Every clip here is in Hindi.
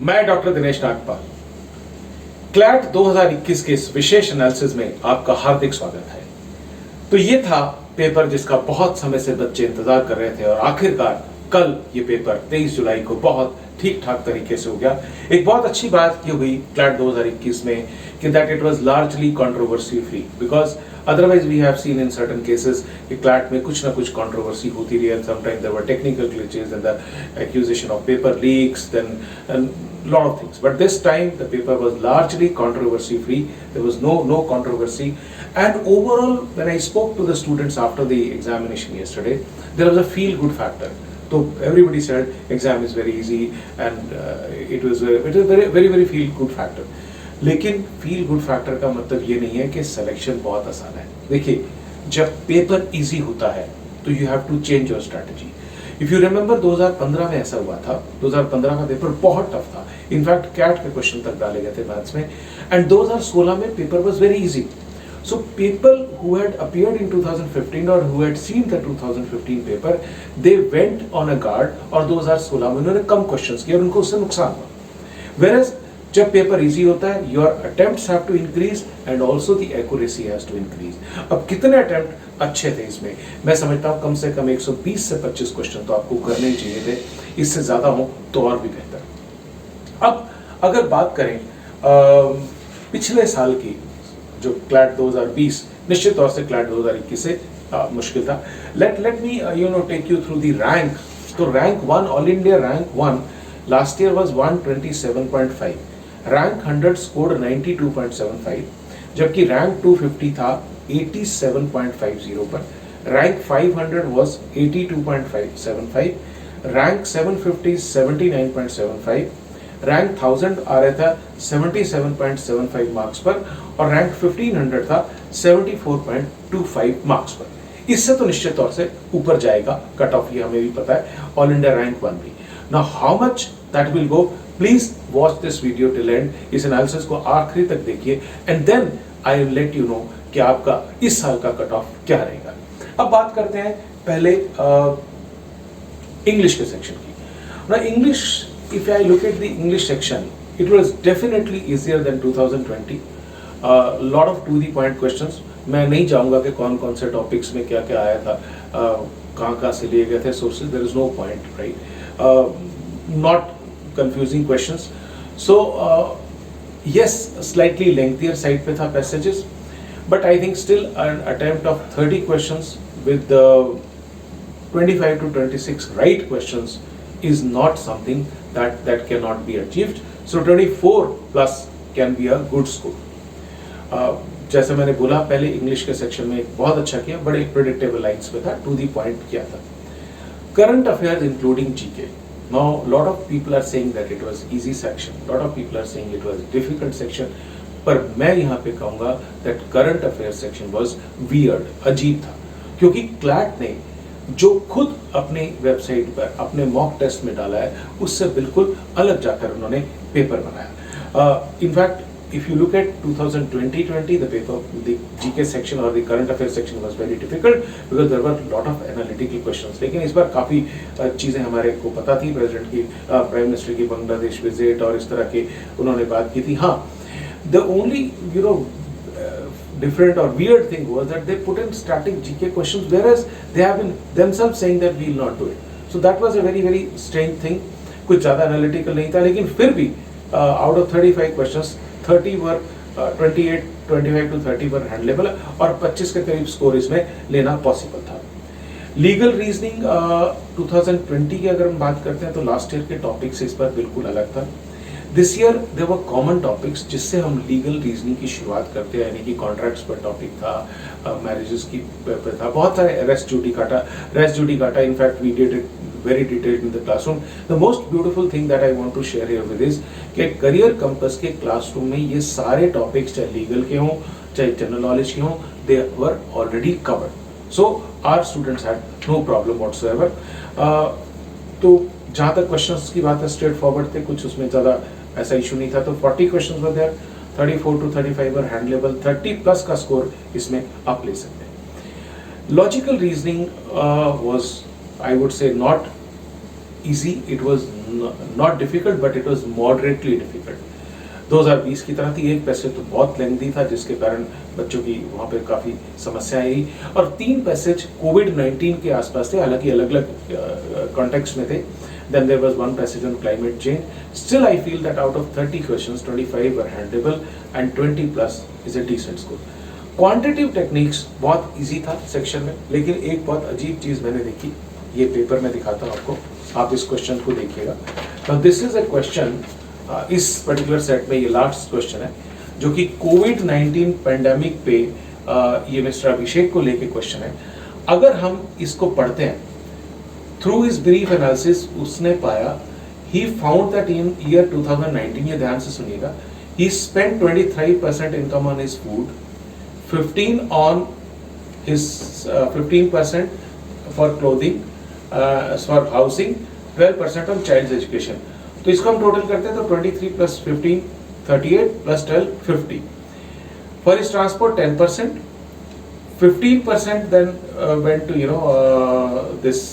मैं डॉक्टर दिनेश नागपाल क्लैट 2021 के इस विशेष एनालिसिस में आपका हार्दिक स्वागत है। तो ये था पेपर जिसका बहुत समय से बच्चे इंतजार कर रहे थे और आखिरकार कल ये पेपर 23 जुलाई को बहुत ठीक ठाक तरीके से हो गया। एक बहुत अच्छी बात ये हुई क्लैट 2021 में कि that it was largely controversy free, because otherwise we have seen in certain cases कि क्लैट में कुछ ना कुछ कंट्रोवर्सी होती रही है। sometimes there were technical glitches and the accusation of paper leaks, then and lot of things, but this time the paper was largely controversy free. There was no controversy, and overall when I spoke to the students after the examination yesterday, there was a feel good factor. So everybody said exam is very easy and it was very feel good factor. लेकिन फील गुड फैक्टर का मतलब ये नहीं है कि सिलेक्शन बहुत आसान है। देखिए, जब पेपर इजी होता है तो you have to change your strategy. If you remember 2015 में ऐसा हुआ था। 2015 का पेपर बहुत टफ था, इनफैक्ट कैट के क्वेश्चन तक डाले गए थे मैथ्स में, एंड 2016 में paper was very easy. So people who had appeared in 2015 or who had seen the 2015 paper, they went on a guard, और 2016 में उन्होंने कम क्वेश्चंस किए और उनको उससे नुकसान हुआ। Whereas जब पेपर इजी होता है, your attempts have to increase and also the accuracy has to increase. अब कितने अटेम्प्ट अच्छे थे इसमें, मैं समझता हूँ कम से कम 120 से 25 क्वेश्चन तो आपको करने चाहिए थे, इससे ज्यादा हो तो और भी बेहतर। अब अगर बात करें पिछले साल की जो क्लैट 2020, निश्चित तौर से क्लैट 2021 से मुश्किल था। Let me take you through the rank. तो rank 1, all India rank 1 last year was 127.5, rank 100 scored 92.75, जबकि रैंक 250 था 87.50 पर, रैंक 500 वाज 82.75, रैंक 750 79.75, रैंक 1000 आ रहा था 77.75 मार्क्स पर, और रैंक 1500 था 74.25 मार्क्स पर। इससे तो निश्चित तौर से ऊपर जाएगा कट ऑफ, ये हमें भी पता है, ऑल इंडिया रैंक 1 भी। Now how much that will go, please watch this video till end, इस एनालिसिस को आखिरी तक देखिए, and then I will let you know कि आपका इस साल का कट ऑफ क्या रहेगा। अब बात करते हैं पहले इंग्लिश के सेक्शन की। ना English, if I look at the English section, it was definitely easier than 2020। Lot of to the point questions. मैं नहीं जाऊंगा कि कौन कौन से टॉपिक्स में क्या क्या आया था, कहाँ से लिए गए थे sources, there is no point, right, not confusing questions. So yes, slightly lengthier side पे था passages, but I think still an attempt of 30 questions with the 25 to 26 right questions is not something that cannot be achieved. So 24 plus can be a good score. जैसे मैंने बोला पहले, इंग्लिश के सेक्शन में बहुत अच्छा किया, बड़े प्रेडिक्टेबल लाइन्स पे था, टू दी पॉइंट किया था। Current affairs including GK, now lot of people are saying that it was easy section, lot of people are saying it was difficult section, पर मैं यहाँ पे कहूँगा that current affairs section was weird, अजीब था, क्योंकि क्लैट ने जो खुद अपने वेबसाइट पर अपने मॉक टेस्ट में डाला है उससे बिल्कुल अलग जाकर उन्होंने पेपर बनाया। In fact if you look at 2020, the paper, the GK section or the current affairs section was very difficult because there were a lot of analytical questions. लेकिन इस बार काफी चीजें हमारे को पता थी, प्रेसिडेंट की, प्राइम मिनिस्टर की बांग्लादेश विजिट और इस तरह के उन्होंने बात की थी। हाँ, the only different or weird thing was that they put in static GK questions, whereas they have been themselves saying that we will not do it. So that was a very strange thing. कुछ ज्यादा एनालिटिकल नहीं था, लेकिन फिर भी out of 35 questions 30 were 25 to 30 were handleable, और 25 के करीब स्कोर इसमें लेना पॉसिबल था। लीगल रीजनिंग 2020 की अगर हम बात करते हैं तो लास्ट ईयर के टॉपिक से इस पर बिल्कुल अलग था। This year there were common topics जिससे हम लीगल रीजनिंग की शुरुआत करते हैं, यानी कि कॉन्ट्रैक्ट्स पर टॉपिक था, मैरिजेस की पर था, बहुत सारे res judicata, in fact we did it very detailed in the classroom. The most beautiful thing that I want to share here with is कि करियर कंपस के क्लासरूम में ये सारे टॉपिक्स, चाहे लीगल के हों चाहे जनरल नॉलेज के हों, they were already covered. So our students had no problem whatsoever. तो जहाँ तक क्वेश्चंस की बात है स्ट्रेट फॉरवर्ड थे, कुछ उसमें ज़्यादा ऐसा इशू नहीं था। तो 40 questions were there, 34 to 35 were handleable, 30 plus का स्कोर इसमें आप ले सकते हैं। Logical reasoning was, I would say, not easy, it was not difficult but it was moderately difficult. 2020 की तरह थी। एक पैसेज तो बहुत लेंथी था जिसके कारण बच्चों की वहाँ पे काफ़ी समस्याएं आई, और 3 पैसेज कोविड-19 के आसपास थे, हालांकि अलग अलग कॉन्टेक्स्ट में थे। Then there was one passage on climate change. Still, I feel that out of 30 questions, 25 were handleable and 20 plus is a decent score. Quantitative techniques बहुत इजी था सेक्शन में, लेकिन एक बहुत अजीब चीज मैंने देखी, ये पेपर में दिखाता हूँ आपको, आप इस क्वेश्चन को देखिएगा। Now this is a question, इस पर्टिकुलर सेट में ये लास्ट क्वेश्चन है जो कि कोविड-19 पेंडेमिक पे ये मिस्टर अभिषेक को लेके क्वेश्चन है। अगर हम इसको पढ़ते हैं, थ्रू हिज ब्रीफ एनालिसिस उसने पाया, he found that in year 2019, ये ध्यान से सुनिएगा, he spend 23% income on his food, 15 on his 15% for clothing, for housing, 12% on child's education। तो इसको हम टोटल करते हैं तो 23 plus 15 38 plus 12 50। For his transport 10%, 15% then went to this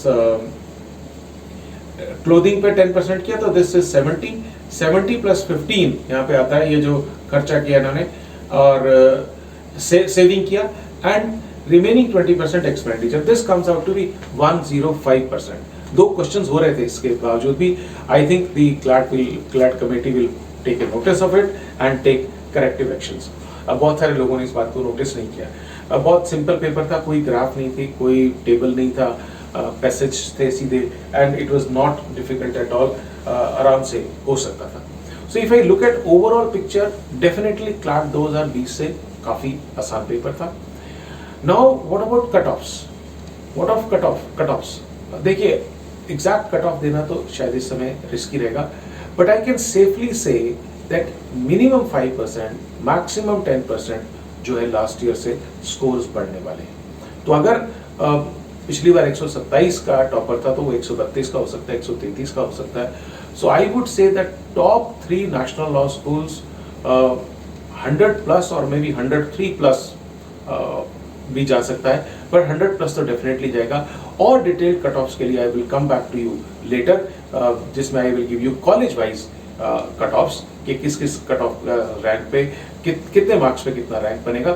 clothing पे 10% किया, तो this is 70 plus 15 यहाँ पे आता है, ये जो खर्चा किया इन्होंने और सेविंग किया, and remaining 20% expenditure, this comes out to be 105%। 2 questions हो रहे थे, इसके बावजूद भी I think the CLAT committee will take a notice of it and take corrective actions. अब बहुत सारे लोगों ने इस बात को नोटिस नहीं किया। अब बहुत सिंपल पेपर था, कोई ग्राफ नहीं थी, कोई टेबल नहीं था, पैसेज थे सीधे, and it was not difficult at all, आराम से हो सकता था। So if I look eight overall picture, definitely CLAT 2020 से काफी आसान पेपर था। Now what about cut offs? Cut offs देखिए, एग्जैक्ट कट ऑफ देना तो शायद इस समय रिस्की रहेगा, but I can safely say that minimum 5%, maximum 10% जो है लास्ट ईयर से स्कोर्स बढ़ने वाले हैं। तो अगर पिछली बार 127 का टॉपर था तो वो 132 का हो सकता है, 133 का हो सकता है। So I would say that top 3 national law schools 100 plus और मे बी 103 प्लस भी जा सकता है, पर 100 प्लस तो डेफिनेटली जाएगा। और डिटेल्ड कट ऑफ्स के लिए I will come back to you later, जिसमें I will give you college wise cut offs कि किस किस कट ऑफ रैंक पे कितने मार्क्स पे कितना रैंक बनेगा।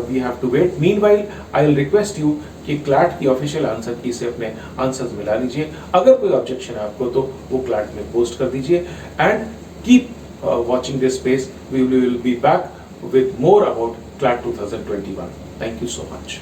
We have to wait. Meanwhile I will request you कि क्लैट की ऑफिशियल आंसर की से अपने आंसर्स मिला लीजिए। अगर कोई ऑब्जेक्शन है आपको तो वो क्लैट में पोस्ट कर दीजिए, and keep watching this space. We will be back with more about CLAT 2021. Thank you so much.